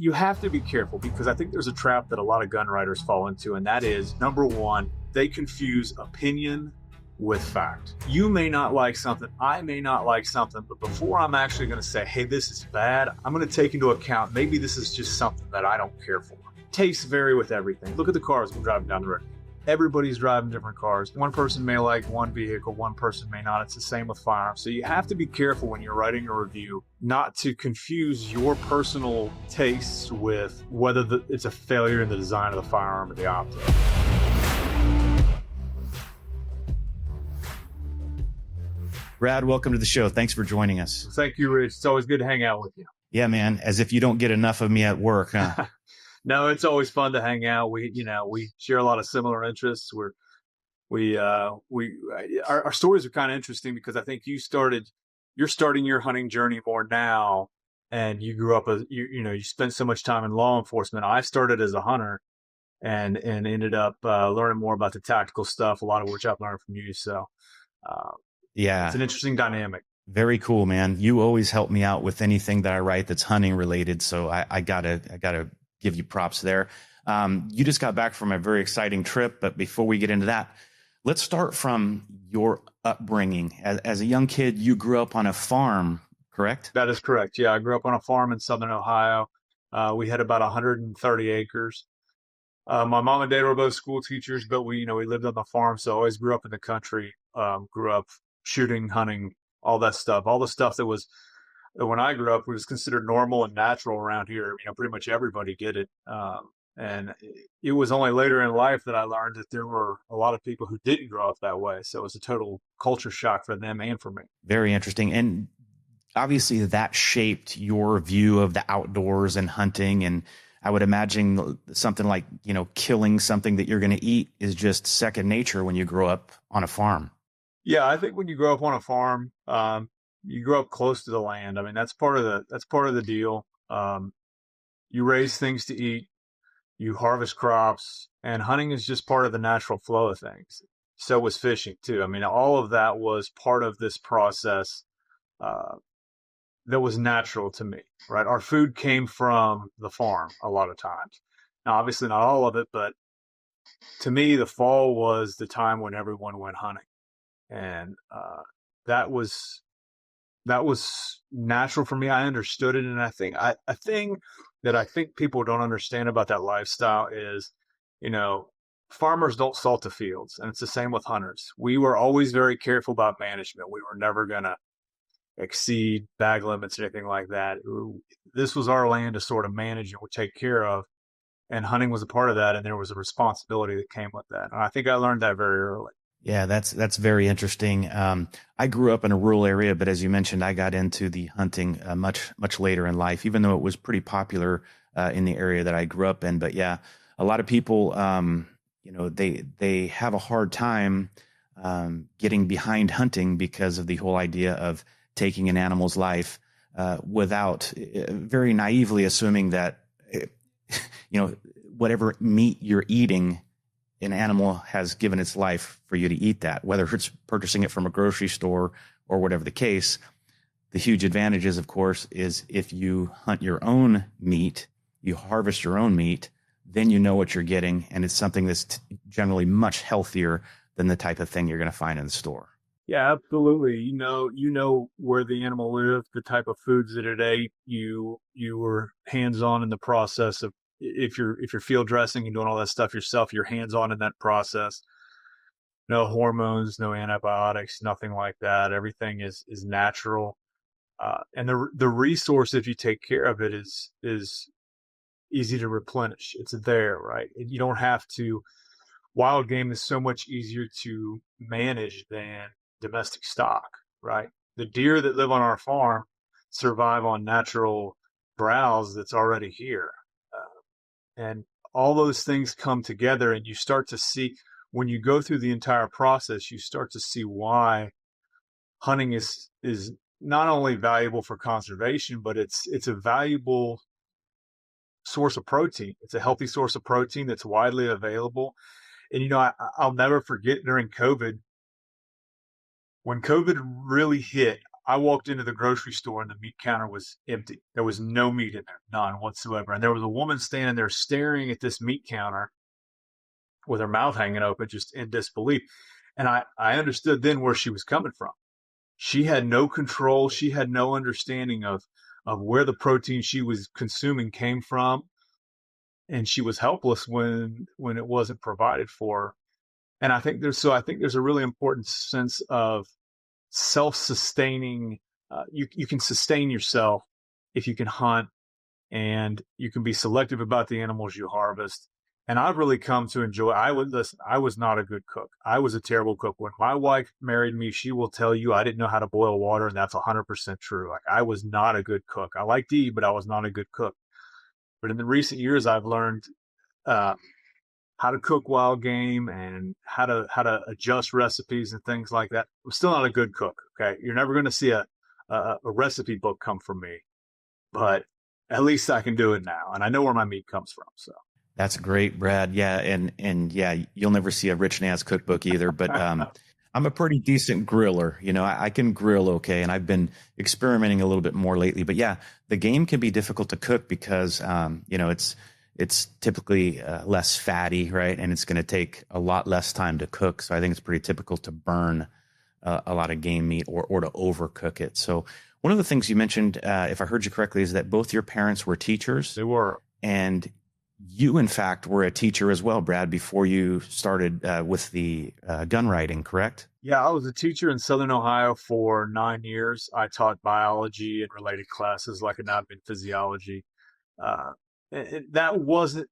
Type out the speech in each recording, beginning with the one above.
you have to be careful, because I think there's a trap that a lot of gun writers fall into, and that is, number one, they confuse opinion with fact. You may not like something, I may not like something, but before I'm actually going to say, hey, this is bad, I'm going to take into account, maybe this is just something that I don't care for. Tastes vary with everything. Look at the cars we're driving down the road. Everybody's driving different cars. One person may like one vehicle, one person may not. It's the same with firearms. So you have to be careful when you're writing a review not to confuse your personal tastes with whether it's a failure in the design of the firearm or the optic. Brad, welcome to the show. Thanks for joining us. Thank you, Rich. It's always good to hang out with you. Yeah, man. As if you don't get enough of me at work, huh? No, it's always fun to hang out. We share a lot of similar interests. Our stories are kind of interesting, because I think you're starting your hunting journey more now, and you grew up as you spent so much time in law enforcement. I started as a hunter and ended up learning more about the tactical stuff, a lot of which I've learned from you. So yeah, it's an interesting dynamic. Very cool, man. You always help me out with anything that I write that's hunting related. So I gotta give you props there. You just got back from a very exciting trip, but before we get into that, let's start from your upbringing. As a young kid, you grew up on a farm, correct? That is correct. Yeah, I grew up on a farm in Southern Ohio. We had about 130 acres. My mom and dad were both school teachers, but we lived on the farm, so I always grew up in the country. Grew up shooting, hunting, all that stuff. All the stuff that when I grew up was considered normal and natural around here. Pretty much everybody did it. And it was only later in life that I learned that there were a lot of people who didn't grow up that way. So it was a total culture shock for them and for me. Very interesting. And obviously that shaped your view of the outdoors and hunting. And I would imagine something like, killing something that you're going to eat is just second nature when you grow up on a farm. Yeah, I think when you grow up on a farm, you grow up close to the land. I mean, that's part of the deal. You raise things to eat, you harvest crops, and hunting is just part of the natural flow of things. So was fishing too. I mean, all of that was part of this process that was natural to me, right? Our food came from the farm a lot of times. Now, obviously not all of it, but to me, the fall was the time when everyone went hunting. And that was natural for me. I understood it. And I think a thing that I think people don't understand about that lifestyle is, farmers don't salt the fields. And it's the same with hunters. We were always very careful about management. We were never going to exceed bag limits or anything like that. This was our land to sort of manage and take care of. And hunting was a part of that. And there was a responsibility that came with that. And I think I learned that very early. Yeah, that's very interesting. I grew up in a rural area, but as you mentioned, I got into the hunting much later in life, even though it was pretty popular in the area that I grew up in. But yeah, a lot of people, they have a hard time getting behind hunting because of the whole idea of taking an animal's life without very naively assuming that whatever meat you're eating, an animal has given its life for you to eat that, whether it's purchasing it from a grocery store or whatever the case. The huge advantages, of course, is if you hunt your own meat, you harvest your own meat, then you know what you're getting. And it's something that's generally much healthier than the type of thing you're going to find in the store. Yeah, absolutely. You know where the animal lived, the type of foods that it ate. You were hands-on in the process of, if you're field dressing and doing all that stuff yourself, you're hands-on in that process. No hormones, no antibiotics, nothing like that. Everything is natural. And the resource, if you take care of it, is easy to replenish. It's there, right? You don't have to. Wild game is so much easier to manage than domestic stock, right? The deer that live on our farm survive on natural browse that's already here. And all those things come together, and you start to see, when you go through the entire process, you start to see why hunting is not only valuable for conservation, but it's a valuable source of protein. It's a healthy source of protein that's widely available. And, I'll never forget during COVID, when COVID really hit, I walked into the grocery store and the meat counter was empty. There was no meat in there, none whatsoever. And there was a woman standing there staring at this meat counter with her mouth hanging open, just in disbelief. And I understood then where she was coming from. She had no control. She had no understanding of where the protein she was consuming came from. And she was helpless when it wasn't provided for her. And I think there's a really important sense of self-sustaining. You can sustain yourself if you can hunt, and you can be selective about the animals you harvest. And I've really come to enjoy. I was not a good cook. I was a terrible cook. When my wife married me, she will tell you I didn't know how to boil water, and that's 100% true. Like, I was not a good cook. I liked to eat, but I was not a good cook. But in the recent years, I've learned uh, how to cook wild game and how to adjust recipes and things like that. I'm still not a good cook. Okay, you're never going to see a recipe book come from me, but at least I can do it now, and I know where my meat comes from. So That's great, Brad. Yeah, and yeah, you'll never see a Rich Nance cookbook either. But I'm a pretty decent griller. I can grill okay, and I've been experimenting a little bit more lately. But yeah, the game can be difficult to cook because it's typically less fatty, right? And it's going to take a lot less time to cook. So I think it's pretty typical to burn a lot of game meat or to overcook it. So one of the things you mentioned, if I heard you correctly, is that both your parents were teachers. they were. And you, in fact, were a teacher as well, Brad, before you started with the gun writing, correct? Yeah, I was a teacher in Southern Ohio for 9 years. I taught biology and related classes like anatomy and physiology. Uh, that wasn't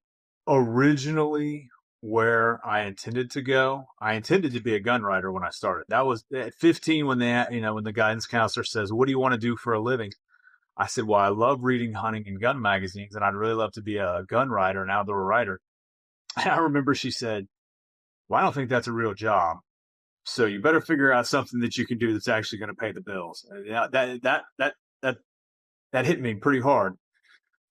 originally where I intended to go. I intended to be a gun writer when I started. That was at 15 when when the guidance counselor says, "What do you want to do for a living?" I said, "Well, I love reading hunting and gun magazines, and I'd really love to be a gun writer, an outdoor writer." And I remember she said, "Well, I don't think that's a real job. So you better figure out something that you can do that's actually going to pay the bills." And yeah, that that hit me pretty hard.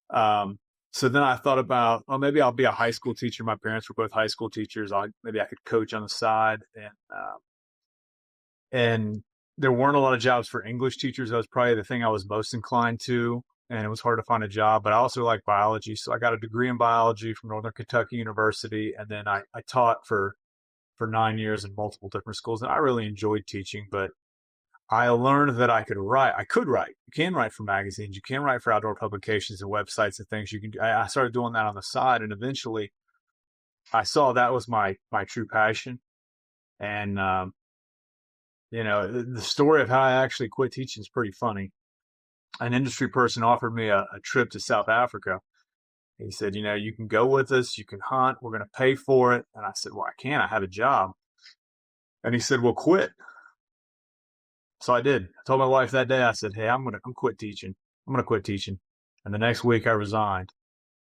Um, so then I thought about, oh, maybe I'll be a high school teacher. My parents were both high school teachers. Maybe I could coach on the side, and there weren't a lot of jobs for English teachers. That was probably the thing I was most inclined to, and it was hard to find a job. But I also like biology, so I got a degree in biology from Northern Kentucky University, and then I taught for 9 years in multiple different schools, and I really enjoyed teaching. But I learned that I could write. I could write. You can write for magazines. You can write for outdoor publications and websites and things. I started doing that on the side, and eventually, I saw that was my true passion. And the story of how I actually quit teaching is pretty funny. An industry person offered me a trip to South Africa. He said, "You can go with us. You can hunt. We're going to pay for it." And I said, "Well, I can't. I have a job." And he said, "Well, quit." So I did. I told my wife that day. I said, "Hey, I'm quit teaching. I'm gonna quit teaching." And the next week, I resigned.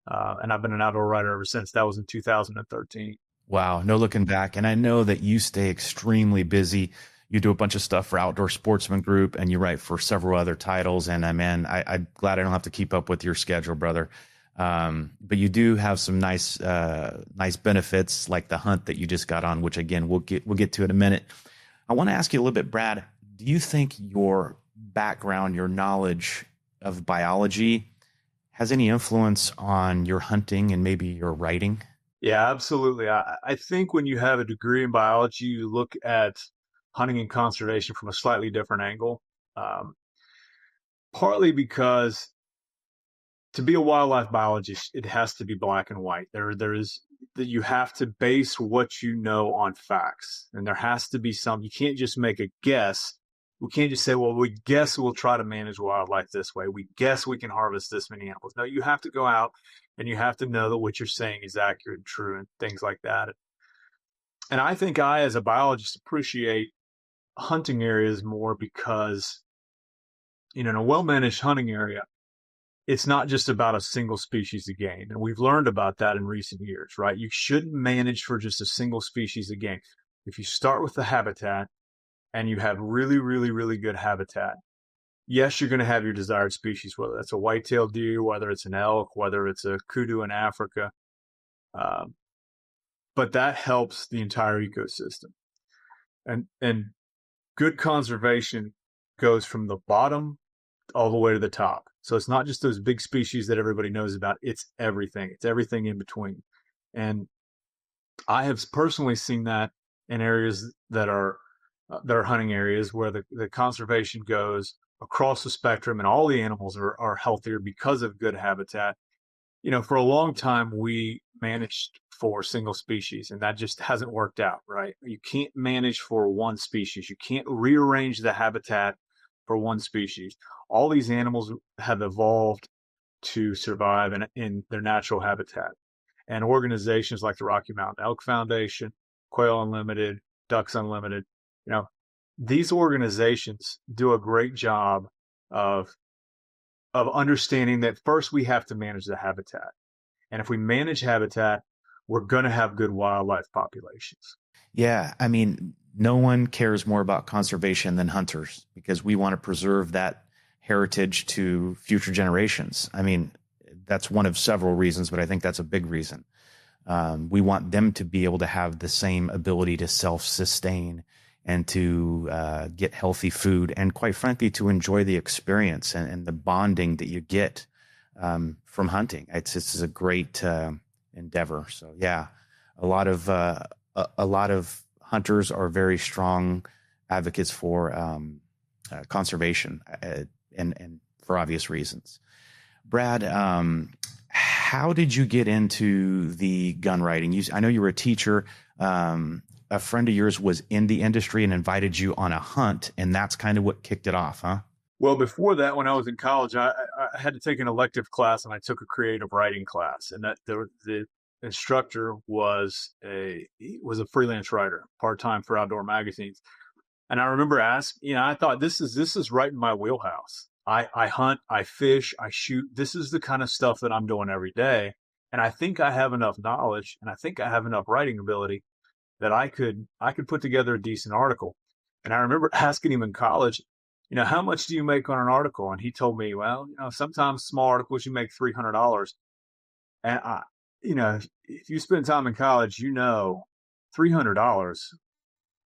And I've been an outdoor writer ever since. That was in 2013. Wow, no looking back. And I know that you stay extremely busy. You do a bunch of stuff for Outdoor Sportsman Group, and you write for several other titles. And man, I'm glad I don't have to keep up with your schedule, brother. But you do have some nice benefits, like the hunt that you just got on, which again we'll get to in a minute. I want to ask you a little bit, Brad. Do you think your background, your knowledge of biology, has any influence on your hunting and maybe your writing? Yeah, absolutely. I think when you have a degree in biology, you look at hunting and conservation from a slightly different angle. Um, Partly because to be a wildlife biologist, it has to be black and white. There is that you have to base what you know on facts, and there has to be some. You can't just make a guess. We can't just say, "Well, we guess we'll try to manage wildlife this way. We guess we can harvest this many animals." No, you have to go out and you have to know that what you're saying is accurate and true and things like that. And I think I, as a biologist, appreciate hunting areas more because, in a well-managed hunting area, it's not just about a single species of game. And we've learned about that in recent years, right? You shouldn't manage for just a single species of game. If you start with the habitat and you have really, really, really good habitat, yes, you're going to have your desired species, whether that's a white-tailed deer, whether it's an elk, whether it's a kudu in Africa. Um, but that helps the entire ecosystem. And good conservation goes from the bottom all the way to the top. So it's not just those big species that everybody knows about. It's everything. It's everything in between. And I have personally seen that in areas that are hunting areas where the conservation goes across the spectrum and all the animals are healthier because of good habitat. For a long time, we managed for single species, and that just hasn't worked out, right? You can't manage for one species. You can't rearrange the habitat for one species. All these animals have evolved to survive in their natural habitat. And organizations like the Rocky Mountain Elk Foundation, Quail Unlimited, Ducks Unlimited, you know, these organizations do a great job of understanding that first we have to manage the habitat. And if we manage habitat, we're going to have good wildlife populations. Yeah, I mean, no one cares more about conservation than hunters because we want to preserve that heritage to future generations. I mean, that's one of several reasons, but I think that's a big reason. We want them to be able to have the same ability to self-sustain and to get healthy food, and quite frankly, to enjoy the experience and the bonding that you get from hunting. It's a great endeavor. So yeah, a lot of hunters are very strong advocates for conservation, and for obvious reasons. Brad, how did you get into the gun writing? I know you were a teacher. A friend of yours was in the industry and invited you on a hunt, and that's kind of what kicked it off, huh? Well, before that, when I was in college, I had to take an elective class, and I took a creative writing class, and that the instructor was a freelance writer, part-time for outdoor magazines. And I remember asking, I thought this is right in my wheelhouse. I hunt, I fish, I shoot. This is the kind of stuff that I'm doing every day. And I think I have enough knowledge, and I think I have enough writing ability that I could put together a decent article. And I remember asking him in college, how much do you make on an article? And he told me, well, sometimes small articles you make $300. And if you spend time in college, $300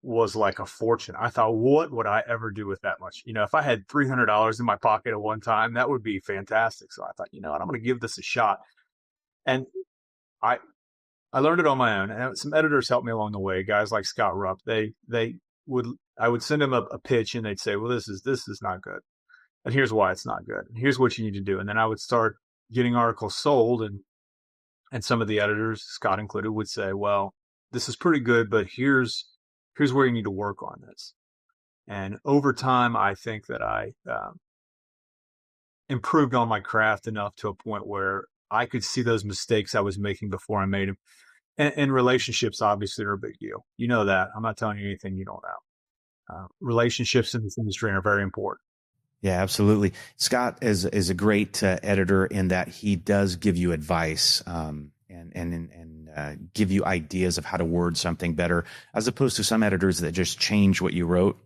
was like a fortune. I thought, what would I ever do with that much? If I had $300 in my pocket at one time, that would be fantastic. So I thought, what, I'm going to give this a shot. And I learned it on my own, and some editors helped me along the way. Guys like Scott Rupp, I would send them a pitch, and they'd say, "Well, this is not good, and here's why it's not good, and here's what you need to do." And then I would start getting articles sold, and some of the editors, Scott included, would say, "Well, this is pretty good, but here's where you need to work on this." And over time, I think that I improved on my craft enough to a point where I could see those mistakes I was making before I made them. And relationships obviously are a big deal. You know that. I'm not telling you anything you don't know. Relationships in this industry are very important. Yeah, absolutely. Scott is a great editor in that he does give you advice and give you ideas of how to word something better, as opposed to some editors that just change what you wrote.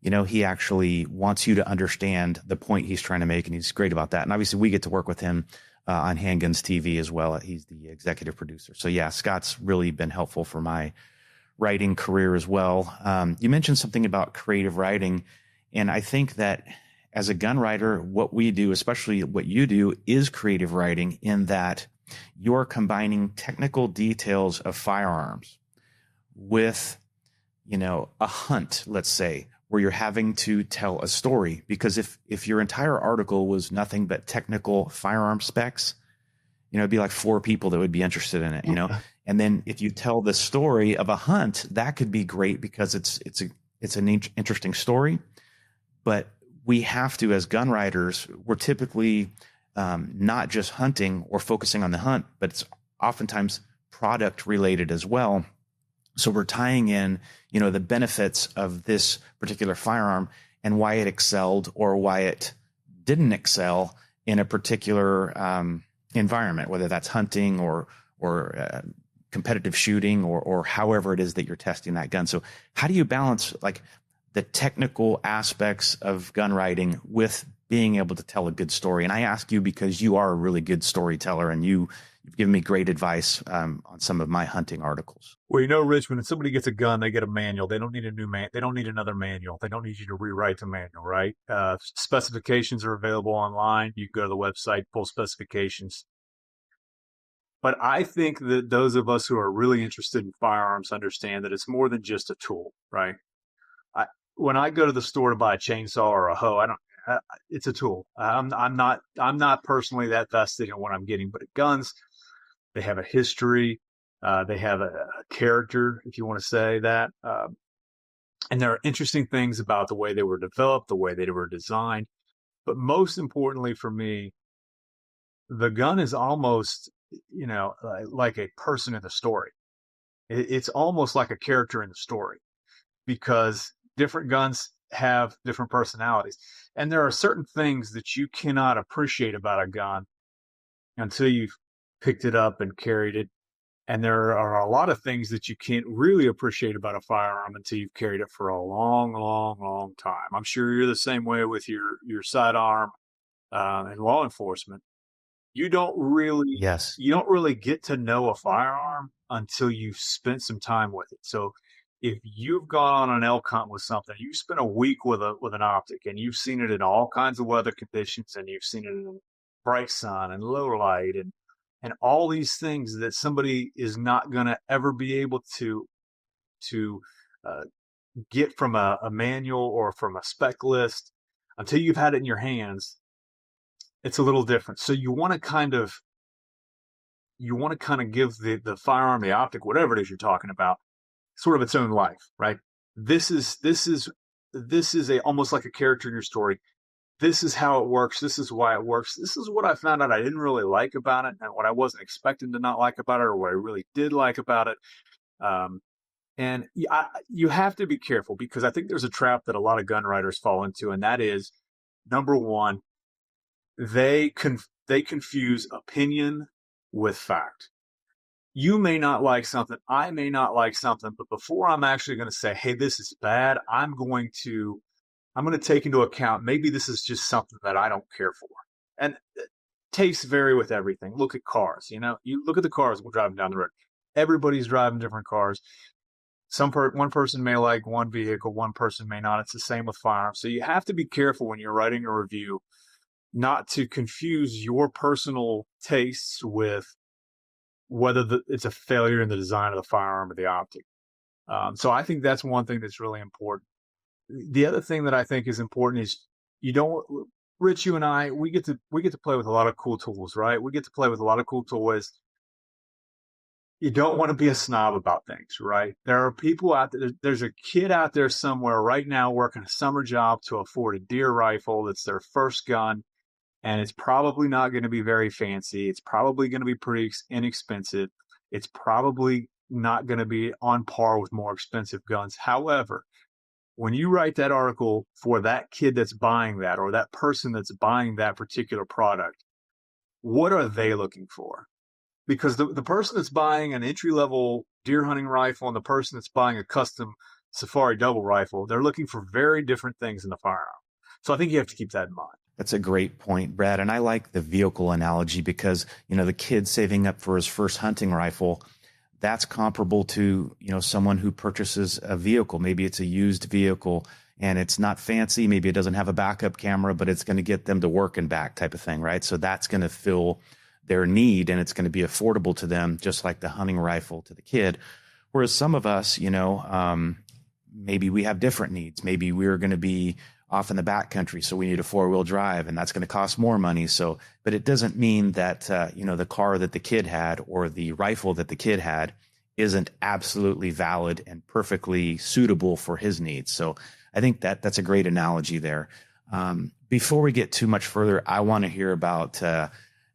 He actually wants you to understand the point he's trying to make, and he's great about that. And obviously, we get to work with him on Handguns TV as well. He's the executive producer. So yeah, Scott's really been helpful for my writing career as well. You mentioned something about creative writing, and I think that as a gun writer, what we do, especially what you do, is creative writing, in that you're combining technical details of firearms with, a hunt, let's say, where you're having to tell a story. Because if your entire article was nothing but technical firearm specs, it'd be like 4 people that would be interested in it, And then if you tell the story of a hunt, that could be great because it's an interesting story. But we have to, as gun writers, we're typically not just hunting or focusing on the hunt, but it's oftentimes product related as well. So we're tying in, the benefits of this particular firearm and why it excelled or why it didn't excel in a particular environment, whether that's hunting or competitive shooting or however it is that you're testing that gun. So how do you balance like the technical aspects of gun writing with being able to tell a good story? And I ask you because you are a really good storyteller, and you you've given me great advice on some of my hunting articles. Well, Rich, when somebody gets a gun, they get a manual. They don't need a new man. They don't need another manual. They don't need you to rewrite the manual, right? Specifications are available online. You can go to the website, pull specifications. But I think that those of us who are really interested in firearms understand that it's more than just a tool, right? I, when I go to the store to buy a chainsaw or a hoe, I don't. It's a tool. I'm not personally that vested in what I'm getting. But guns, they have a history. They have a character, if you want to say that. And there are interesting things about the way they were developed, the way they were designed. But most importantly for me, the gun is almost, like a person in the story. It's almost like a character in the story because different guns have different personalities. And there are certain things that you cannot appreciate about a gun until you've picked it up and carried it. And there are a lot of things that you can't really appreciate about a firearm until you've carried it for a long, long, long time. I'm sure you're the same way with your sidearm and law enforcement. You don't really Yes. you don't really get to know a firearm until you've spent some time with it. So if you've gone on an elk hunt with something, you spent a week with an optic, and you've seen it in all kinds of weather conditions, and you've seen it in bright sun and low light and all these things that somebody is not going to ever be able to uh, get from a manual or from a spec list until you've had it in your hands. It's a little different. So you want to kind of give the firearm, the optic, whatever it is you're talking about, sort of its own life, right? This is a almost like a character in your story. This is how it works. This is why it works. This is what I found out I didn't really like about it, and what I wasn't expecting to not like about it, or what I really did like about it. Um, and you have to be careful because I think there's a trap that a lot of gun writers fall into, and that is number one, they confuse opinion with fact. You may not like something, I may not like something, but before I'm actually going to say, "Hey, this is bad," I'm going to take into account maybe this is just something that I don't care for. And tastes vary with everything. Look at cars. You look at the cars we're driving down the road. Everybody's driving different cars. One person may like one vehicle, one person may not. It's the same with firearms. So you have to be careful when you're writing a review not to confuse your personal tastes with whether it's a failure in the design of the firearm or the optic. So I think that's one thing that's really important. The other thing that I think is important is you don't, Rich, you and I, we get to play with a lot of cool tools, right? We get to play with a lot of cool toys. You don't want to be a snob about things, right? There are people out there. There's a kid out there somewhere right now working a summer job to afford a deer rifle. That's their first gun. And it's probably not going to be very fancy. It's probably going to be pretty inexpensive. It's probably not going to be on par with more expensive guns. However, when you write that article for that kid that's buying that, or that person that's buying that particular product, what are they looking for? Because the person that's buying an entry-level deer hunting rifle and the person that's buying a custom safari double rifle, they're looking for very different things in the firearm. So I think you have to keep that in mind. That's a great point, Brad. And I like the vehicle analogy because, the kid saving up for his first hunting rifle, that's comparable to, someone who purchases a vehicle. Maybe it's a used vehicle and it's not fancy. Maybe it doesn't have a backup camera, but it's going to get them to work and back type of thing, right? So that's going to fill their need and it's going to be affordable to them, just like the hunting rifle to the kid. Whereas some of us, maybe we have different needs. Maybe we're going to be off in the backcountry, so we need a 4-wheel drive, and that's going to cost more money. So, but it doesn't mean that the car that the kid had or the rifle that the kid had isn't absolutely valid and perfectly suitable for his needs. So, I think that's a great analogy there. Before we get too much further, I want to hear about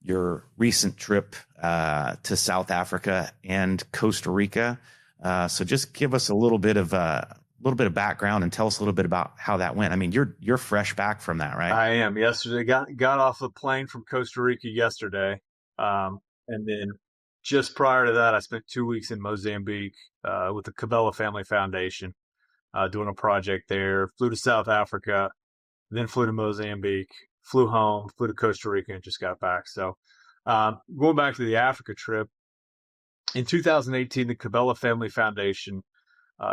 your recent trip to South Africa and Costa Rica. So, just give us a little bit of background and tell us a little bit about how that went. I mean, you're fresh back from that, right? I am. Yesterday, got off the plane from Costa Rica yesterday, and then just prior to that, I spent 2 weeks in Mozambique with the Cabela Family Foundation, doing a project there. Flew to South Africa, then flew to Mozambique, flew home, flew to Costa Rica, and just got back. So Going back to the Africa trip, in 2018, the Cabela Family Foundation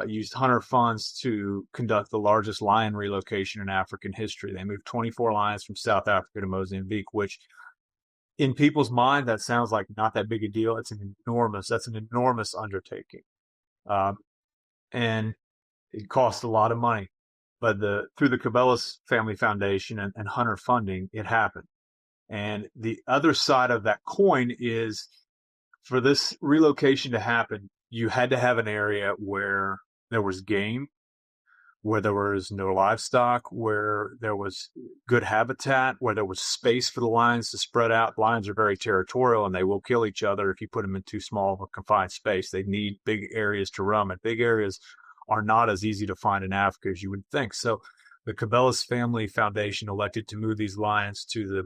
used hunter funds to conduct the largest lion relocation in African history. They moved 24 lions from South Africa to Mozambique, which in people's mind, that sounds like not that big a deal. That's an enormous undertaking. Um, and it cost a lot of money. But through the Cabela's Family Foundation and hunter funding, it happened. And the other side of that coin is for this relocation to happen, you had to have an area where there was game, where there was no livestock, where there was good habitat, where there was space for the lions to spread out. Lions are very territorial and they will kill each other if you put them in too small of a confined space. They need big areas to roam, and big areas are not as easy to find in Africa as you would think. So the Cabela's Family Foundation elected to move these lions to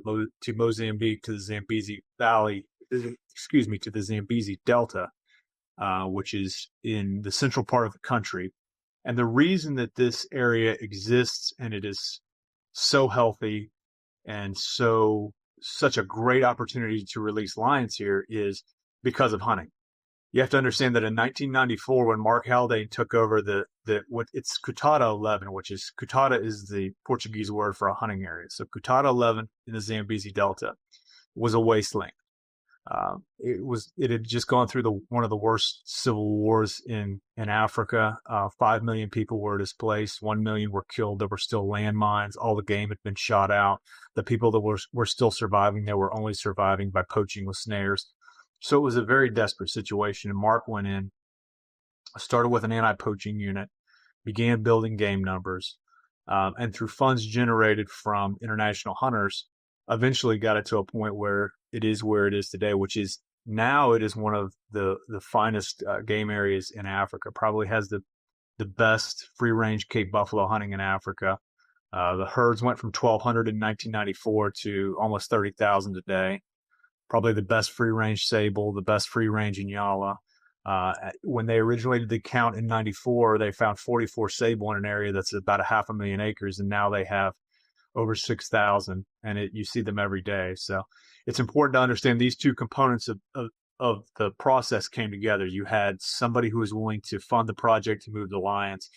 Mozambique, to the Zambezi Valley, to the Zambezi Delta, which is in the central part of the country. And the reason that this area exists and it is so healthy and such a great opportunity to release lions here is because of hunting. You have to understand that in 1994, when Mark Haldane took over it's Cutada 11, Cutada is the Portuguese word for a hunting area. So Cutada 11 in the Zambezi Delta was a wasteland. It had just gone through one of the worst civil wars in Africa. 5 million people were displaced. 1 million were killed. There were still landmines. All the game had been shot out. The people that were still surviving, they were only surviving by poaching with snares. So it was a very desperate situation. And Mark went in, started with an anti-poaching unit, began building game numbers, and through funds generated from international hunters, eventually got it to a point where it is today, which is now it is one of the finest game areas in Africa. Probably has the best free range Cape buffalo hunting in Africa. The herds went from 1,200 in 1994 to almost 30,000 today. Probably the best free range sable, the best free range Inyala. When they originated the count in 94, they found 44 sable in an area that's about 500,000 acres, and now they have over 6,000, and you see them every day. So it's important to understand these two components of the process came together. You had somebody who was willing to fund the project to move the lions.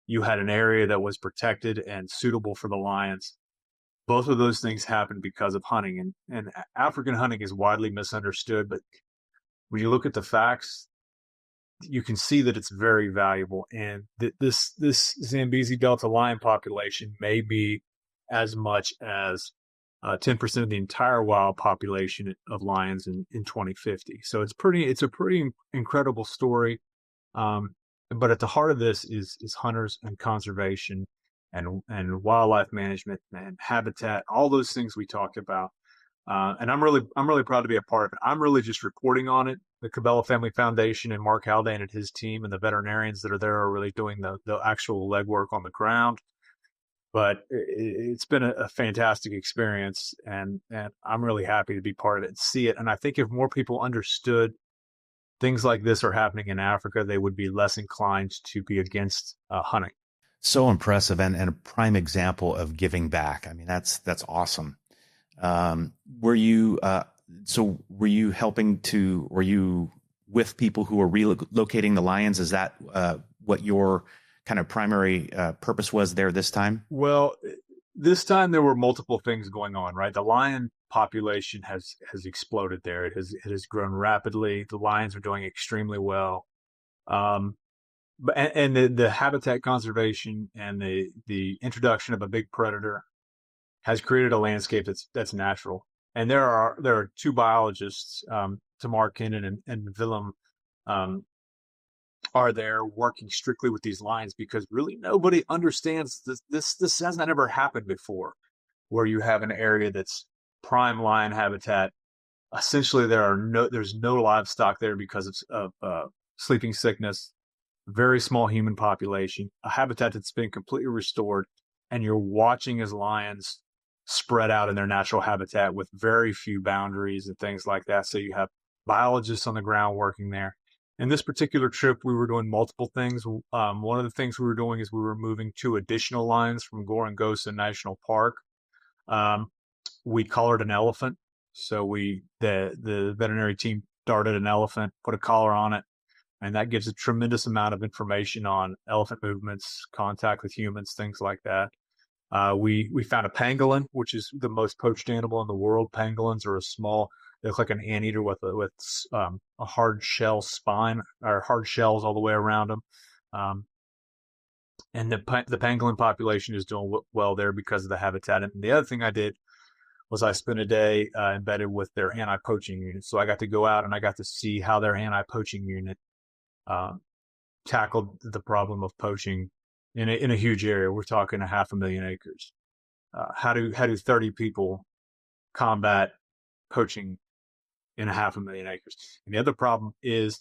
You had an area that was protected and suitable for the lions. Both of those things happened because of hunting, and African hunting is widely misunderstood, but when you look at the facts, you can see that it's very valuable. And this Zambezi Delta lion population may be as much as 10% of the entire wild population of lions in 2050. So it's a pretty incredible story. But at the heart of this is hunters and conservation and wildlife management and habitat, all those things we talked about. And I'm really proud to be a part of it. I'm really just reporting on it. The Cabela Family Foundation and Mark Haldane and his team and the veterinarians that are there are really doing the actual legwork on the ground. But it's been a fantastic experience, and I'm really happy to be part of it and see it. And I think if more people understood things like this are happening in Africa, they would be less inclined to be against hunting. So impressive, and a prime example of giving back. I mean, that's awesome. Were you were you with people who were relocating the lions? Is that what your kind of primary purpose was there this time? Well, this time there were multiple things going on, right? The lion population has exploded there. It has grown rapidly. The lions are doing extremely well. But the habitat conservation and the introduction of a big predator has created a landscape that's natural. And there are two biologists, Tamar Kinnan and Willem, are there working strictly with these lions because really nobody understands this hasn't ever happened before, where you have an area that's prime lion habitat. Essentially, there's no livestock there because of sleeping sickness, very small human population, a habitat that's been completely restored, and you're watching as lions spread out in their natural habitat with very few boundaries and things like that. So you have biologists on the ground working there. In this particular trip, we were doing multiple things. One of the things we were doing is we were moving 2 additional lions from Gorongosa National Park. We collared an elephant So the veterinary team darted an elephant, put a collar on it, and that gives a tremendous amount of information on elephant movements, contact with humans, things like that. We found a pangolin, which is the most poached animal in the world. Pangolins are a small, they look like an anteater with a hard shell spine or hard shells all the way around them. Um, and the pangolin population is doing well there because of the habitat. And the other thing I did was I spent a day embedded with their anti-poaching unit. So I got to go out and I got to see how their anti-poaching unit uh, tackled the problem of poaching in a huge area. We're talking 500,000 acres. How do 30 people combat poaching in 500,000 acres? And the other problem is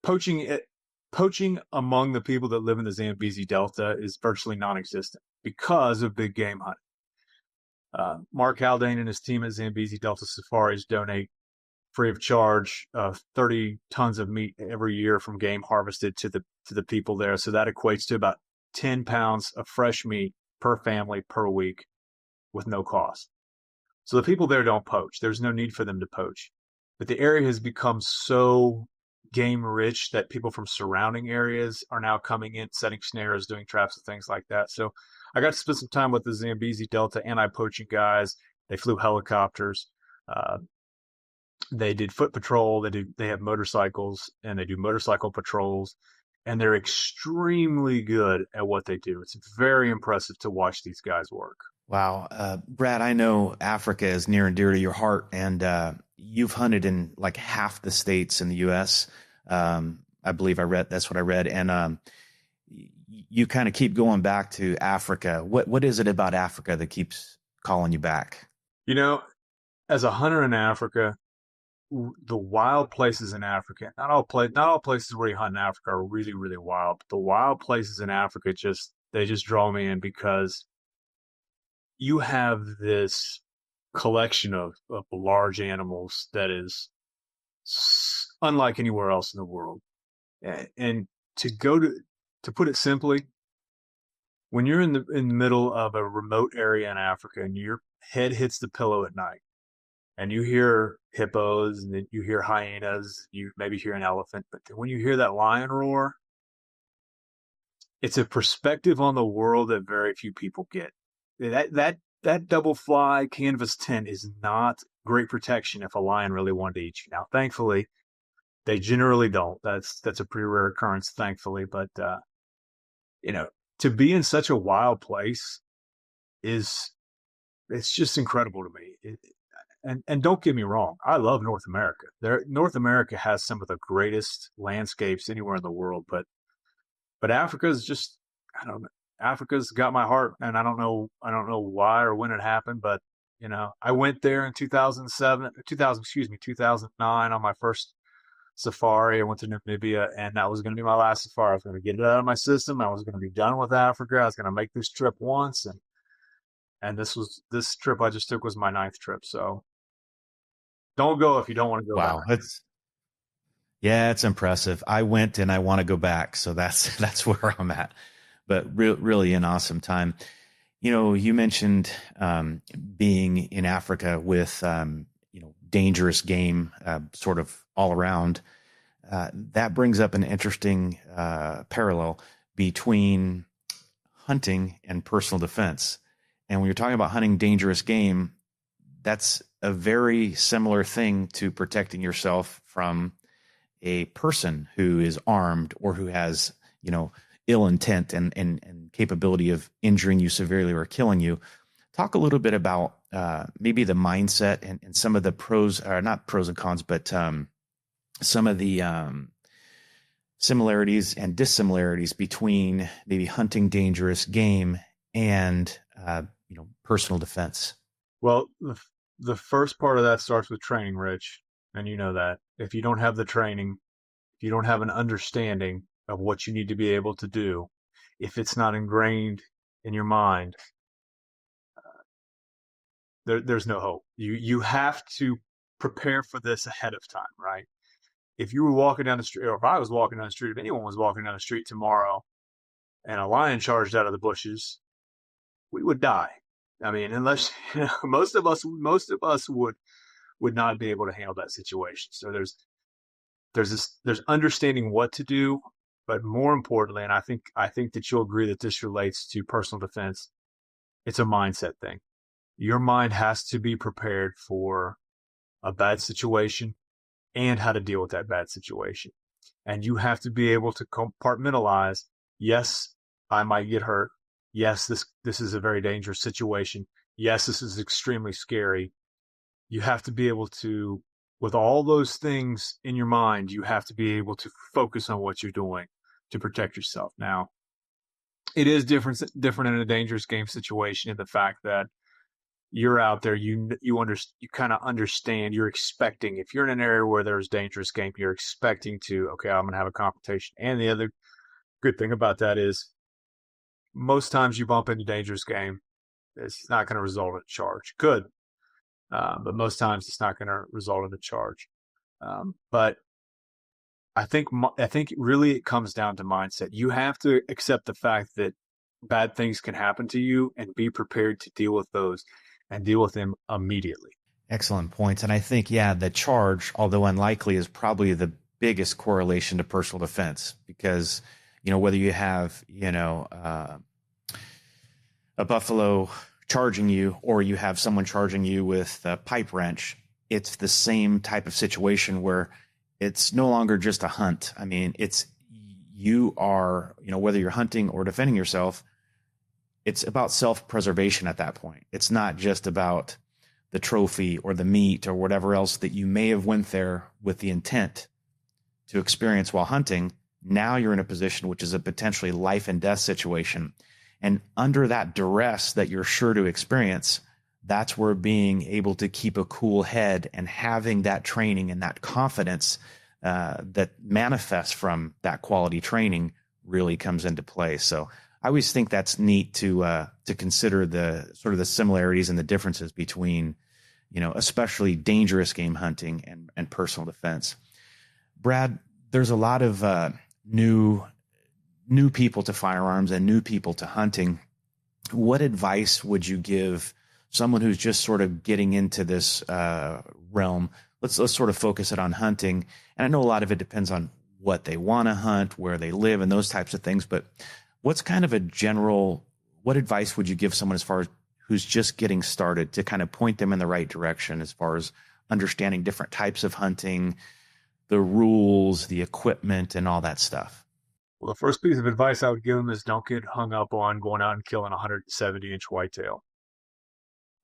poaching. Poaching among the people that live in the Zambezi Delta is virtually non-existent because of big game hunting. Mark Haldane and his team at Zambezi Delta Safaris donate free of charge 30 tons of meat every year from game harvested to the people there. So that equates to about 10 pounds of fresh meat per family per week with no cost. So the people there don't poach. There's no need for them to poach. But the area has become so game rich that people from surrounding areas are now coming in, setting snares, doing traps and things like that. So I got to spend some time with the Zambezi Delta anti-poaching guys. They flew helicopters. They did foot patrol. They have motorcycles and they do motorcycle patrols, and they're extremely good at what they do. It's very impressive to watch these guys work. Wow. Brad, I know Africa is near and dear to your heart, and you've hunted in like half the states in the U.S. I believe that's what I read. And you kind of keep going back to Africa. What is it about Africa that keeps calling you back? You know, as a hunter in Africa, the wild places in Africa, not all places where you hunt in Africa are really, really wild, but the wild places in Africa they just draw me in because you have this collection of large animals that is unlike anywhere else in the world. And to put it simply, when you're in the middle of a remote area in Africa and your head hits the pillow at night and you hear hippos and then you hear hyenas, you maybe hear an elephant, but when you hear that lion roar, it's a perspective on the world that very few people get. That double fly canvas tent is not great protection if a lion really wanted to eat you. Now, thankfully, they generally don't. That's a pretty rare occurrence, thankfully. But you know, to be in such a wild place is it's just incredible to me. And don't get me wrong, I love North America. North America has some of the greatest landscapes anywhere in the world, but Africa's just I don't know. Africa's got my heart, and I don't know why or when it happened, but I went there in 2009 on my first safari. I went to Namibia, and that was going to be my last safari. I was going to get it out of my system. I was going to be done with Africa. I was going to make this trip once, and this trip I just took was my ninth trip. So don't go if you don't want to go back. Wow. It's impressive. I went and I want to go back. So that's where I'm at. But really an awesome time. You mentioned being in Africa with dangerous game sort of all around. That brings up an interesting parallel between hunting and personal defense. And when you're talking about hunting dangerous game, that's a very similar thing to protecting yourself from a person who is armed or who has ill intent and capability of injuring you severely or killing you. Talk a little bit about maybe the mindset and some of the pros, or not pros and cons, but some of the similarities and dissimilarities between maybe hunting dangerous game and personal defense. Well, the first part of that starts with training, Rich, and you know that. If you don't have the training, if you don't have an understanding of what you need to be able to do, if it's not ingrained in your mind, there's no hope. You have to prepare for this ahead of time, right? If you were walking down the street, or if I was walking down the street, if anyone was walking down the street tomorrow and a lion charged out of the bushes, we would die. I mean, unless most of us would not be able to handle that situation. So there's understanding what to do, but more importantly, and I think that you'll agree that this relates to personal defense. It's a mindset thing. Your mind has to be prepared for a bad situation and how to deal with that bad situation. And you have to be able to compartmentalize. Yes, I might get hurt. Yes, this is a very dangerous situation. Yes, this is extremely scary. You have to be able to, with all those things in your mind, you have to be able to focus on what you're doing to protect yourself. Now, it is different in a dangerous game situation in the fact that you're out there, you kind of understand, you're expecting, if you're in an area where there's dangerous game, you're expecting to, okay, I'm going to have a confrontation. And the other good thing about that is most times you bump into dangerous game, it's not going to result in a charge. Good. But most times it's not going to result in a charge. But I think really it comes down to mindset. You have to accept the fact that bad things can happen to you and be prepared to deal with those and deal with them immediately. Excellent points. And I think, yeah, the charge, although unlikely, is probably the biggest correlation to personal defense because, whether you have, a buffalo charging you or you have someone charging you with a pipe wrench, it's the same type of situation where it's no longer just a hunt. I mean, you are, whether you're hunting or defending yourself, it's about self-preservation at that point. It's not just about the trophy or the meat or whatever else that you may have went there with the intent to experience while hunting. Now you're in a position which is a potentially life and death situation. And under that duress that you're sure to experience, that's where being able to keep a cool head and having that training and that confidence that manifests from that quality training really comes into play. So I always think that's neat to consider the sort of the similarities and the differences between, especially dangerous game hunting and personal defense. Brad, there's a lot of new people to firearms and new people to hunting. What advice would you give someone who's just sort of getting into this realm? Let's sort of focus it on hunting. And I know a lot of it depends on what they want to hunt, where they live, and those types of things. But what's kind of what advice would you give someone as far as who's just getting started to kind of point them in the right direction as far as understanding different types of hunting, the rules, the equipment, and all that stuff? Well, the first piece of advice I would give them is don't get hung up on going out and killing a 170-inch whitetail.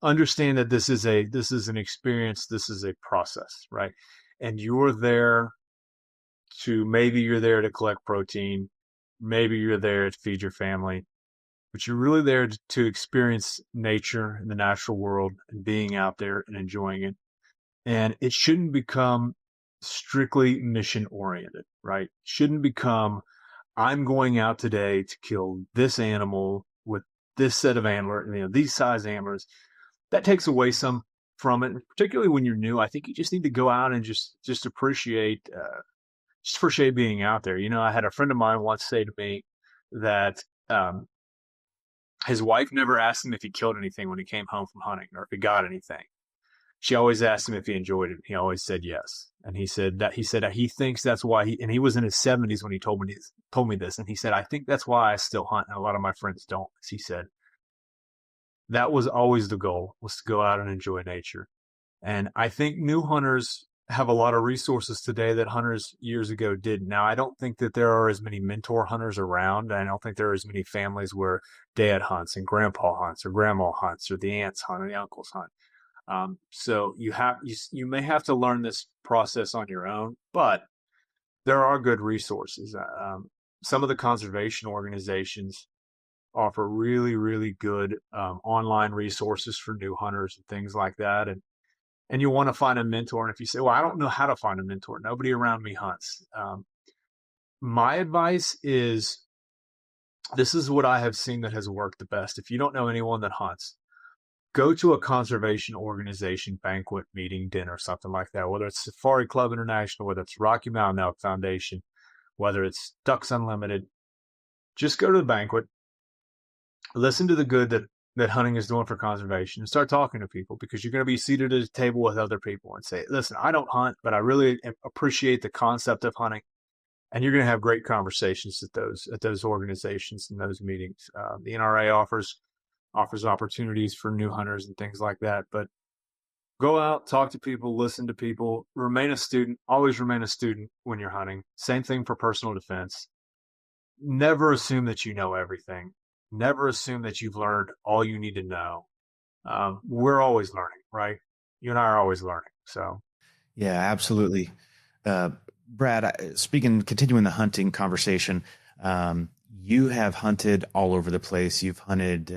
Understand that this is an experience, this is a process, right? And you're there maybe you're there to collect protein, maybe you're there to feed your family, but you're really there to experience nature and the natural world and being out there and enjoying it. And it shouldn't become strictly mission oriented, right? It shouldn't become, I'm going out today to kill this animal with this set of antlers, these size antlers. That takes away some from it, particularly when you're new. I think you just need to go out and just appreciate being out there. I had a friend of mine once say to me that his wife never asked him if he killed anything when he came home from hunting or if he got anything. She always asked him if he enjoyed it. He always said yes. And he said that he thinks that's why he was in his 70s when he told me this. And he said, I think that's why I still hunt. And a lot of my friends don't. He said, that was always the goal, was to go out and enjoy nature. And I think new hunters have a lot of resources today that hunters years ago didn't. Now, I don't think that there are as many mentor hunters around. I don't think there are as many families where dad hunts and grandpa hunts or grandma hunts or the aunts hunt or the uncles hunt. So you may have to learn this process on your own, but there are good resources. Some of the conservation organizations offer really, really good online resources for new hunters and things like that. And you want to find a mentor. And if you say, well, I don't know how to find a mentor, nobody around me hunts. My advice is, this is what I have seen that has worked the best. If you don't know anyone that hunts, go to a conservation organization banquet, meeting, dinner, something like that, whether it's Safari Club International, whether it's Rocky Mountain Elk Foundation, whether it's Ducks Unlimited. Just go to the banquet, listen to the good that that hunting is doing for conservation and start talking to people, because you're going to be seated at a table with other people and say, listen, I don't hunt, but I really appreciate the concept of hunting. And you're going to have great conversations at those organizations and those meetings. The NRA offers opportunities for new hunters and things like that. But go out, talk to people, listen to people, remain a student, always remain a student when you're hunting. Same thing for personal defense. Never assume that you know everything. Never assume that you've learned all you need to know. We're always learning, right? You and I are always learning. So, Yeah, absolutely. Brad, continuing the hunting conversation, you have hunted all over the place. You've hunted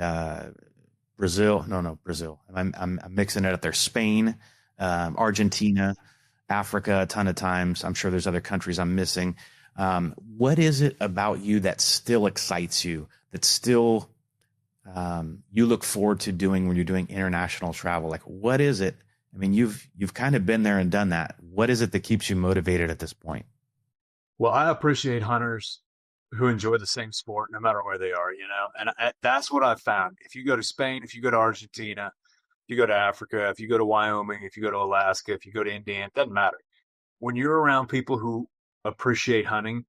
Brazil. No, Brazil. I'm mixing it up there. Spain, Argentina, Africa, a ton of times. I'm sure there's other countries I'm missing. What is it about you that still excites you, that still you look forward to doing when you're doing international travel? Like, what is it? I mean, you've kind of been there and done that. What is it that keeps you motivated at this point? well, I appreciate hunters who enjoy the same sport no matter where they are, and that's what I've found. If you go to Spain, if you go to Argentina, if you go to Africa, if you go to Wyoming, if you go to Alaska, if you go to Indiana, it doesn't matter. When you're around people who appreciate hunting,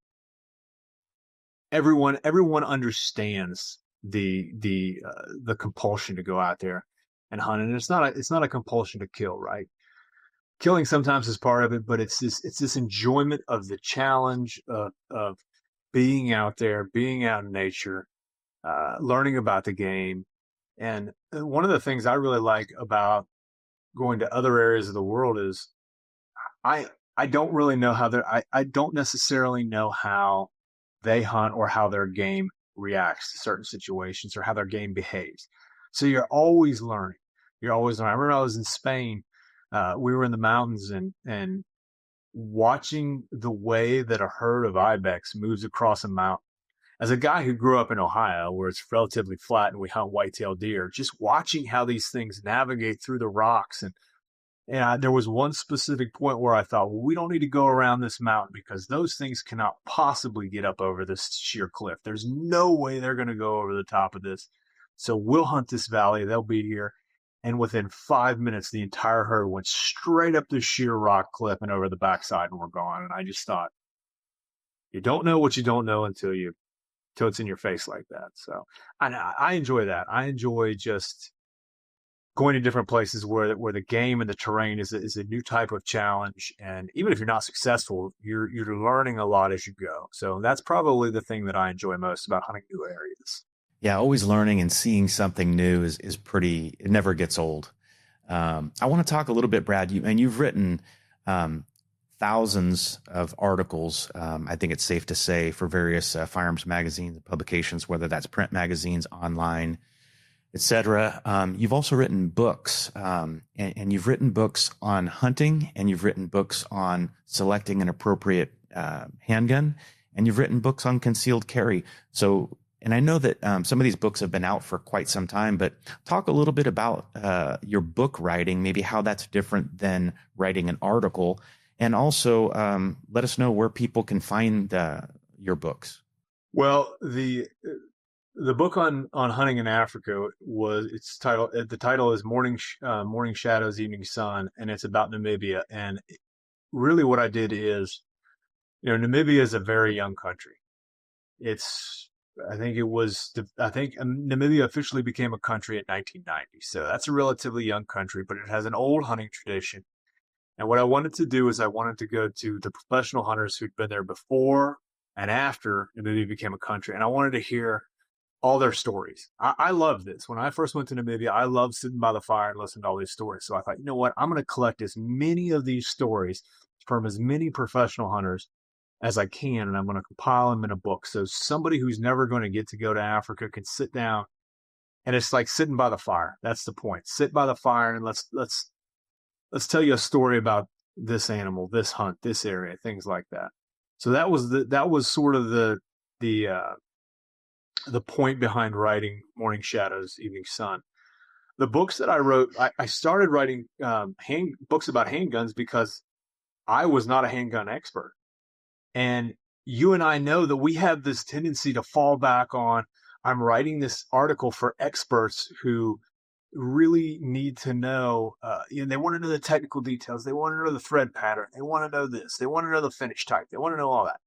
everyone understands the compulsion to go out there and hunt. And it's not a compulsion to kill, right? Killing sometimes is part of it, but it's this enjoyment of the challenge of being out there, being out in nature, learning about the game. And one of the things I really like about going to other areas of the world is I I don't really know how I don't necessarily know how they hunt or how their game reacts to certain situations or how their game behaves. So you're always learning. You're always learning. I remember I was in Spain. We were in the mountains and watching the way that a herd of ibex moves across a mountain. As a guy who grew up in Ohio, where it's relatively flat and we hunt white-tailed deer, just watching how these things navigate through the rocks and there was one specific point where I thought, well, we don't need to go around this mountain because those things cannot possibly get up over this sheer cliff. There's no way they're going to go over the top of this. So we'll hunt this valley. They'll be here. And within 5 minutes, the entire herd went straight up this sheer rock cliff and over the backside, and we're gone. And I just thought, you don't know what you don't know until it's in your face like that. So I enjoy that. I enjoy just going to different places where the game and the terrain is a new type of challenge. And even if you're not successful, you're learning a lot as you go. So that's probably the thing that I enjoy most about hunting new areas. Yeah, always learning and seeing something new is pretty, it never gets old. I want to talk a little bit, Brad, you've written thousands of articles, I think it's safe to say, for various firearms magazines and publications, whether that's print magazines, online, etc. You've also written books, and you've written books on hunting, and you've written books on selecting an appropriate handgun, and you've written books on concealed carry. So, and I know that some of these books have been out for quite some time, but talk a little bit about your book writing, maybe how that's different than writing an article, and also let us know where people can find your books. Well, the book on hunting in Africa the title is Morning Shadows, Evening Sun, and it's about Namibia. And really what I did is, Namibia is a very young country. I think Namibia officially became a country in 1990. So that's a relatively young country, but it has an old hunting tradition. And what I wanted to do is I wanted to go to the professional hunters who'd been there before and after Namibia became a country. And I wanted to hear all their stories. I love this. When I first went to Namibia, I loved sitting by the fire and listening to all these stories. So I thought, you know what? I'm going to collect as many of these stories from as many professional hunters as I can, and I'm going to compile them in a book. So somebody who's never going to get to go to Africa can sit down, and it's like sitting by the fire. That's the point. Sit by the fire and let's tell you a story about this animal, this hunt, this area, things like that. So that was sort of the point behind writing Morning Shadows, Evening Sun. The books that I wrote, I started writing books about handguns because I was not a handgun expert. And you and I know that we have this tendency to fall back on, I'm writing this article for experts who really need to know, they want to know the technical details. They want to know the thread pattern. They want to know this. They want to know the finish type. They want to know all that.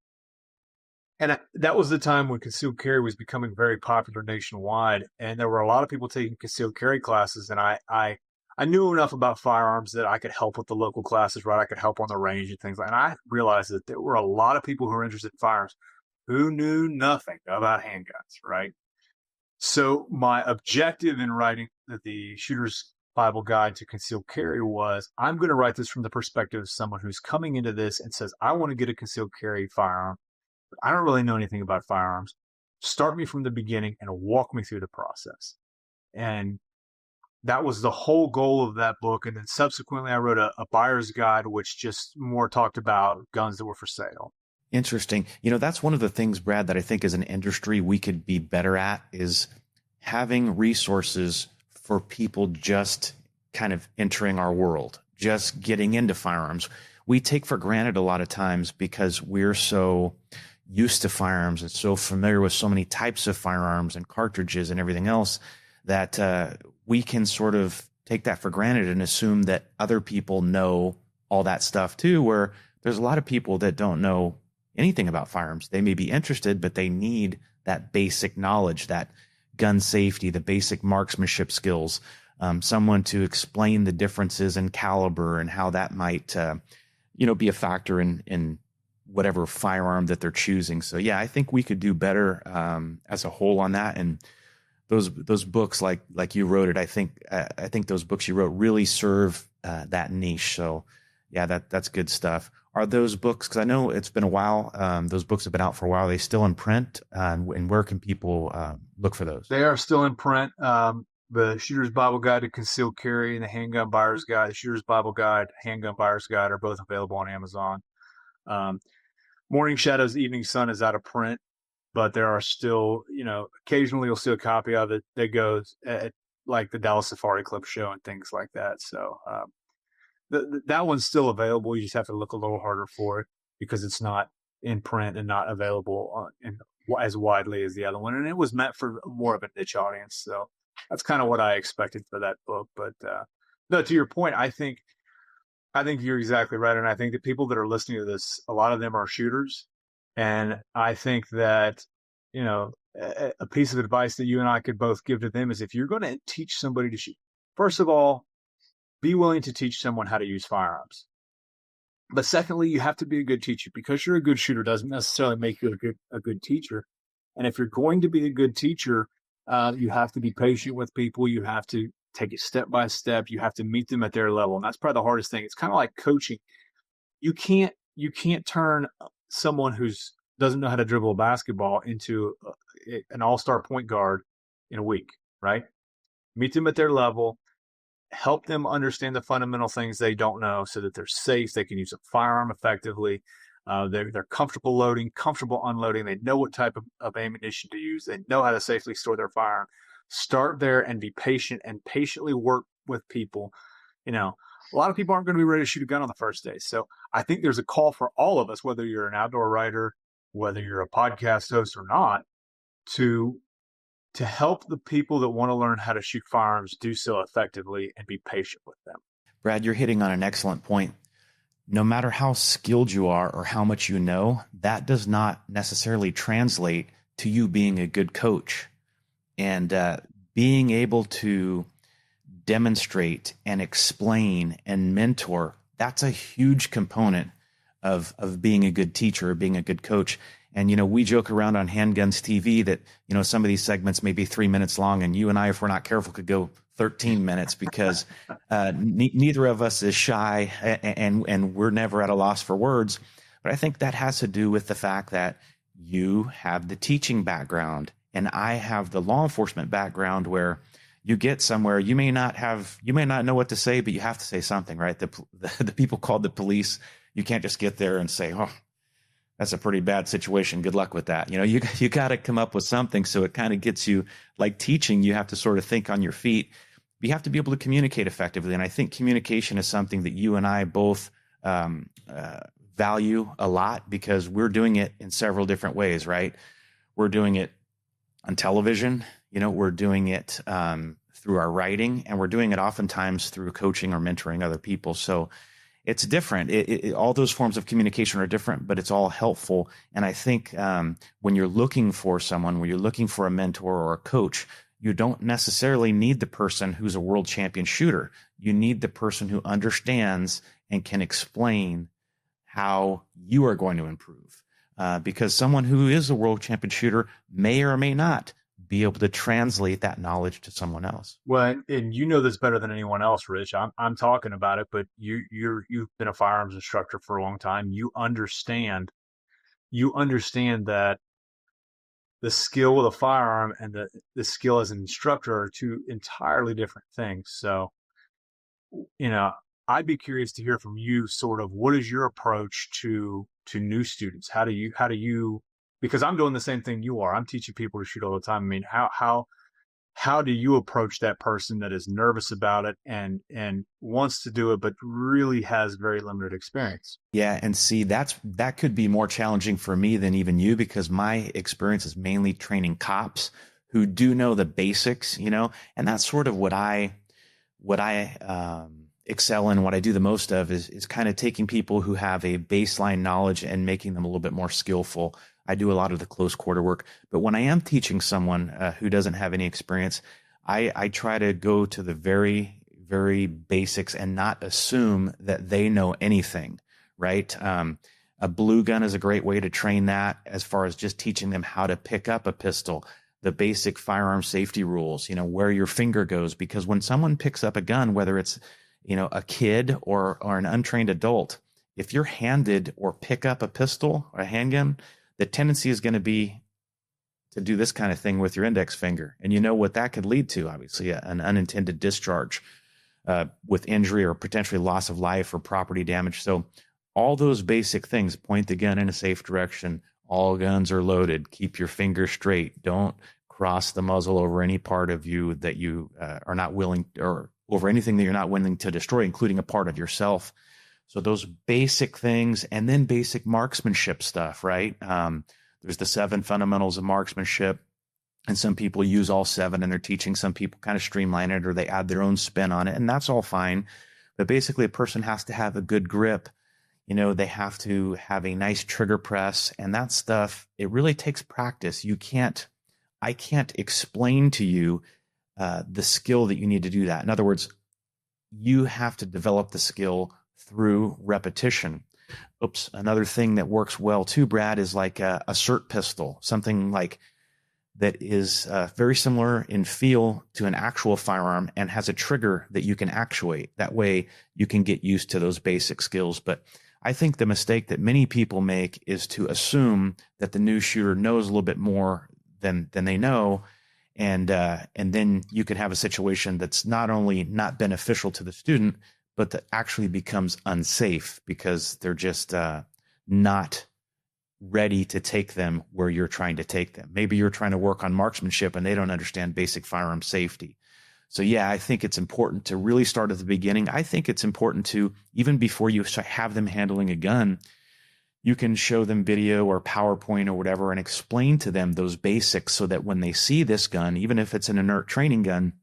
And that was the time when concealed carry was becoming very popular nationwide. And there were a lot of people taking concealed carry classes. And I knew enough about firearms that I could help with the local classes, right? I could help on the range and things like that. And I realized that there were a lot of people who were interested in firearms who knew nothing about handguns, right? So my objective in writing the Shooter's Bible Guide to Concealed Carry was, I'm going to write this from the perspective of someone who's coming into this and says, I want to get a concealed carry firearm, but I don't really know anything about firearms. Start me from the beginning and walk me through the process. And that was the whole goal of that book. And then subsequently, I wrote a buyer's guide, which just more talked about guns that were for sale. Interesting. That's one of the things, Brad, that I think as an industry we could be better at is having resources for people just kind of entering our world, just getting into firearms. We take for granted a lot of times because we're so used to firearms and so familiar with so many types of firearms and cartridges and everything else that we can sort of take that for granted and assume that other people know all that stuff too, where there's a lot of people that don't know anything about firearms. They may be interested, but they need that basic knowledge, that gun safety, the basic marksmanship skills, someone to explain the differences in caliber and how that might, be a factor in whatever firearm that they're choosing. So yeah, I think we could do better as a whole on that. And those books, like you wrote it, I think those books you wrote really serve that niche. So yeah, that's good stuff. Are those books, because I know it's been a while, those books have been out for a while, are they still in print? And where can people look for those? They are still in print. The Shooter's Bible Guide to Concealed Carry and the Handgun Buyer's Guide, the Shooter's Bible Guide, Handgun Buyer's Guide are both available on Amazon. Morning Shadows, Evening Sun is out of print, but there are still, occasionally you'll see a copy of it that goes at like the Dallas Safari Club show and things like that. So that one's still available. You just have to look a little harder for it because it's not in print and not available as widely as the other one. And it was meant for more of a niche audience. So that's kind of what I expected for that book. But no, to your point, I think you're exactly right. And I think the people that are listening to this, a lot of them are shooters. And I think that, a piece of advice that you and I could both give to them is if you're going to teach somebody to shoot, first of all, be willing to teach someone how to use firearms. But secondly, you have to be a good teacher. Because you're a good shooter doesn't necessarily make you a good teacher. And if you're going to be a good teacher, you have to be patient with people. You have to take it step by step. You have to meet them at their level. And that's probably the hardest thing. It's kind of like coaching. You can't turn someone who's doesn't know how to dribble a basketball into an all-star point guard in a week, right? Meet them at their level. Help them understand the fundamental things they don't know so that they're safe. They can use a firearm effectively. They're comfortable loading, comfortable unloading. They know what type of ammunition to use. They know how to safely store their firearm. Start there and be patient and patiently work with people. A lot of people aren't going to be ready to shoot a gun on the first day. So I think there's a call for all of us, whether you're an outdoor writer, whether you're a podcast host or not, to help the people that want to learn how to shoot firearms do so effectively and be patient with them. Brad, you're hitting on an excellent point. No matter how skilled you are or how much you know, that does not necessarily translate to you being a good coach. And being able to demonstrate and explain and mentor, that's a huge component of being a good teacher or being a good coach. And, we joke around on Handguns TV that, some of these segments may be 3 minutes long, and you and I, if we're not careful, could go 13 minutes because neither of us is shy and we're never at a loss for words. But I think that has to do with the fact that you have the teaching background and I have the law enforcement background where you get somewhere, you may not know what to say, but you have to say something, right? The people called the police, you can't just get there and say, oh, that's a pretty bad situation. Good luck with that. You got to come up with something. So it kind of gets you, like teaching, you have to sort of think on your feet. You have to be able to communicate effectively. And I think communication is something that you and I both value a lot because we're doing it in several different ways, right? We're doing it on television. We're doing it through our writing, and we're doing it oftentimes through coaching or mentoring other people. So it's different. All those forms of communication are different, but it's all helpful. And I think when you're looking for someone, when you're looking for a mentor or a coach, you don't necessarily need the person who's a world champion shooter. You need the person who understands and can explain how you are going to improve. Because someone who is a world champion shooter may or may not be able to translate that knowledge to someone else. Well, and you know this better than anyone else, Rich. I'm talking about it, but you've been a firearms instructor for a long time. You understand that the skill with a firearm and the skill as an instructor are two entirely different things. So, you know, I'd be curious to hear from you sort of what is your approach to new students? How do you because I'm doing the same thing you are. I'm teaching people to shoot all the time. I mean, how do you approach that person that is nervous about it and wants to do it but really has very limited experience? Yeah, and see, that could be more challenging for me than even you, because my experience is mainly training cops who do know the basics, and that's sort of what I excel in. What I do the most of is kind of taking people who have a baseline knowledge and making them a little bit more skillful. I do a lot of the close quarter work, but when I am teaching someone who doesn't have any experience, I try to go to the very, very basics and not assume that they know anything, right? A blue gun is a great way to train that, as far as just teaching them how to pick up a pistol, the basic firearm safety rules, where your finger goes. Because when someone picks up a gun, whether it's, a kid or an untrained adult, if you're handed or pick up a pistol or a handgun, the tendency is going to be to do this kind of thing with your index finger. And you know what that could lead to, obviously, an unintended discharge with injury or potentially loss of life or property damage. So all those basic things: point the gun in a safe direction, all guns are loaded, keep your finger straight, don't cross the muzzle over any part of you that you are not willing, or over anything that you're not willing to destroy, including a part of yourself. So those basic things, and then basic marksmanship stuff, right? There's the 7 fundamentals of marksmanship, and some people use all 7 in their teaching. Some people kind of streamline it, or they add their own spin on it, and that's all fine. But basically, a person has to have a good grip. They have to have a nice trigger press, and that stuff, it really takes practice. I can't explain to you the skill that you need to do that. In other words, you have to develop the skill through repetition. Another thing that works well too, Brad, is like a SIRT pistol, something like that is very similar in feel to an actual firearm and has a trigger that you can actuate. That way you can get used to those basic skills. But I think the mistake that many people make is to assume that the new shooter knows a little bit more than they know. And then you could have a situation that's not only not beneficial to the student, but that actually becomes unsafe because they're just not ready to take them where you're trying to take them. Maybe you're trying to work on marksmanship and they don't understand basic firearm safety. So yeah, I think it's important to really start at the beginning. I think it's important to, even before you have them handling a gun, you can show them video or PowerPoint or whatever and explain to them those basics, so that when they see this gun, even if it's an inert training gun,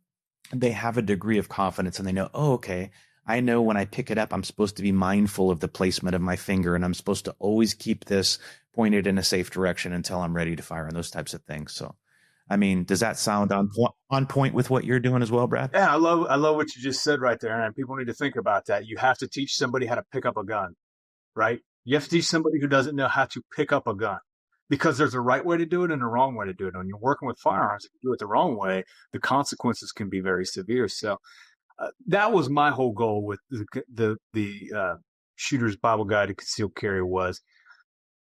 they have a degree of confidence and they know, oh, okay, I know when I pick it up, I'm supposed to be mindful of the placement of my finger, and I'm supposed to always keep this pointed in a safe direction until I'm ready to fire, and those types of things. So, I mean, does that sound on point with what you're doing as well, Brad? Yeah, I love what you just said right there, and people need to think about that. You have to teach somebody how to pick up a gun, right? You have to teach somebody who doesn't know how to pick up a gun, because there's a right way to do it and a wrong way to do it. When you're working with firearms, if you do it the wrong way, the consequences can be very severe. So that was my whole goal with the Shooter's Bible Guide to Concealed Carry, was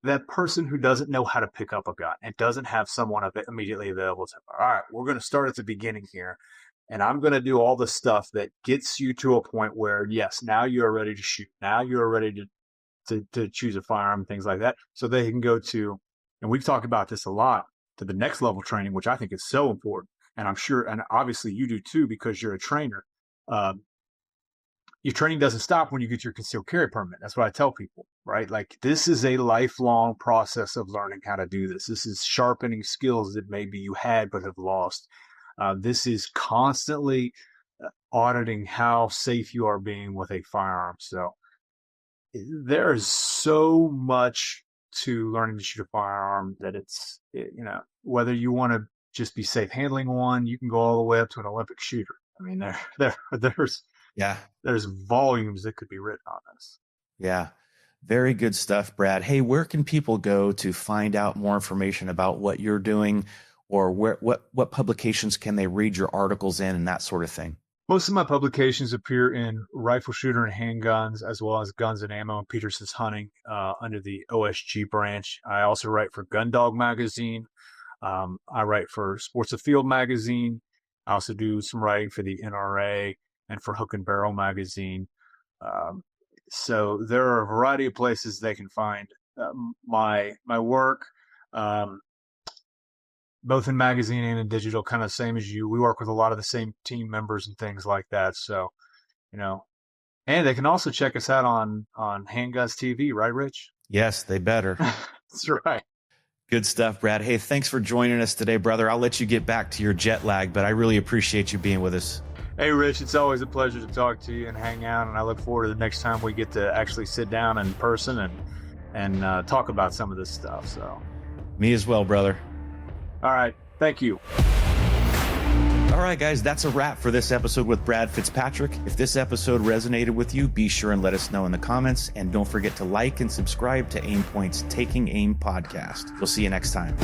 that person who doesn't know how to pick up a gun and doesn't have someone immediately available to, all right, we're going to start at the beginning here, and I'm going to do all the stuff that gets you to a point where, yes, now you're ready to shoot. Now you're ready to choose a firearm, things like that, so they can go to, and we've talked about this a lot, to the next level training, which I think is so important. And I'm sure, and obviously you do too, because you're a trainer. your training doesn't stop when you get your concealed carry permit. That's what I tell people, right? Like, this is a lifelong process of learning how to do this. This is sharpening skills that maybe you had but have lost. This is constantly auditing how safe you are being with a firearm. So there is so much to learning to shoot a firearm that whether you want to just be safe handling one, you can go all the way up to an Olympic shooter. I mean, there's volumes that could be written on this. Yeah. Very good stuff, Brad. Hey, where can people go to find out more information about what you're doing, or what publications can they read your articles in and that sort of thing? Most of my publications appear in Rifle Shooter and Handguns, as well as Guns and Ammo and Peterson's Hunting under the OSG branch. I also write for Gundog Magazine. I write for Sports of Field Magazine. I also do some writing for the NRA and for Hook and Barrel Magazine. So there are a variety of places they can find my work, both in magazine and in digital, kind of same as you. We work with a lot of the same team members and things like that. So, and they can also check us out on Handguns TV, right, Rich? Yes, they better. That's right. Good stuff, Brad. Hey, thanks for joining us today, brother. I'll let you get back to your jet lag, but I really appreciate you being with us. Hey, Rich, it's always a pleasure to talk to you and hang out, and I look forward to the next time we get to actually sit down in person and talk about some of this stuff. So, me as well, brother. All right. Thank you. All right, guys, that's a wrap for this episode with Brad Fitzpatrick. If this episode resonated with you, be sure and let us know in the comments. And don't forget to like and subscribe to Aimpoint's Taking Aim podcast. We'll see you next time.